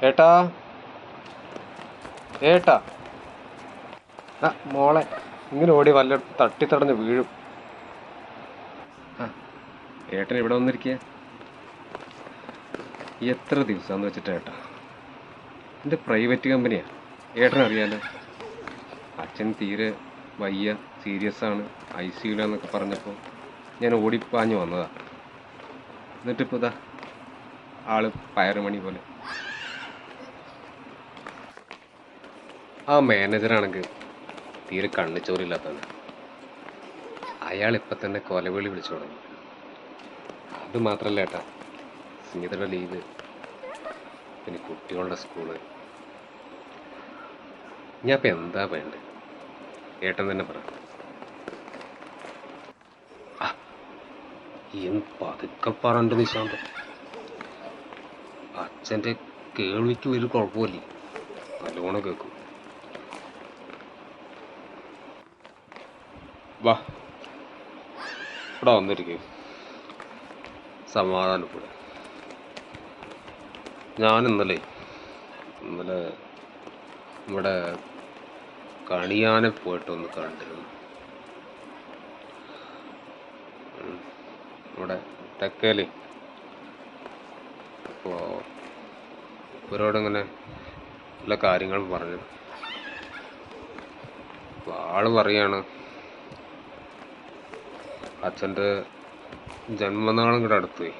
ഏട്ടാ, ഏട്ടാ. ആ മോളെ, ഇങ്ങനെ ഓടി വല്ല തട്ടിത്തടഞ്ഞ് വീഴും. ആ, ഏട്ടൻ ഇവിടെ വന്നിരിക്കുക. എത്ര ദിവസമാന്ന് വെച്ചിട്ടാ ഏട്ടാ? എൻ്റെ പ്രൈവറ്റ് കമ്പനിയാ, ഏട്ടനറിയാലോ. അച്ഛൻ തീരെ വയ്യ, സീരിയസ് ആണ്, ICU എന്നൊക്കെ പറഞ്ഞപ്പോൾ ഞാൻ ഓടിപ്പാഞ്ഞു വന്നതാ. എന്നിട്ടിപ്പോൾ ഇതാ ആള് പയറുമണി പോലെ. ആ മാനേജറാണെങ്കിൽ തീരെ കണ്ണിച്ചോറില്ലാത്തതാണ്. അയാൾ ഇപ്പം തന്നെ കൊലവിളി വിളിച്ചു തുടങ്ങി. അത് മാത്രല്ല ഏട്ടാ, സ്മിതയുടെ ലീവ്, പിന്നെ കുട്ടികളുടെ സ്കൂള്. ഞാൻ ഇപ്പം എന്താ വേണ്ടത്? ഏട്ടൻ തന്നെ പറ. പതുക്കെ പറഞ്ഞ നിശാന്ത്, അച്ഛൻ്റെ കേൾവിക്ക് വലിയ കുഴപ്പമില്ലേ, നല്ലോണം കേൾക്കും. വാ, ഇവിടെ വന്നിരിക്കും, സമാധാനപ്പെടും. ഞാൻ ഇന്നലെ നമ്മുടെ കണിയാനെ പോയിട്ടൊന്ന് കണ്ടിരുന്നു. ഇവിടെ തെക്കേല്. അപ്പോൾ ഇവരോടിങ്ങനെ എല്ലാ കാര്യങ്ങളും പറഞ്ഞു. അപ്പോൾ ആള് പറയാണ്, അച്ഛൻ്റെ ജന്മനാളും കൂടെ അടുത്തുപോയി.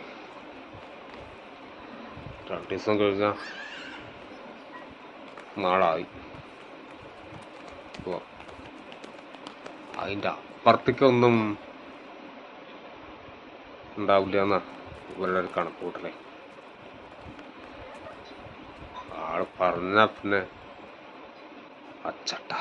2 ദിവസം കഴിഞ്ഞാൽ നാളായി. അപ്പോൾ അതിൻ്റെ അപ്പുറത്തേക്കൊന്നും ഉണ്ടാവില്ല എന്നാ ഇവരുടെ ഒരു കണക്കൂട്ടലേ. ആള് പറഞ്ഞാൽ പിന്നെ അച്ചട്ട.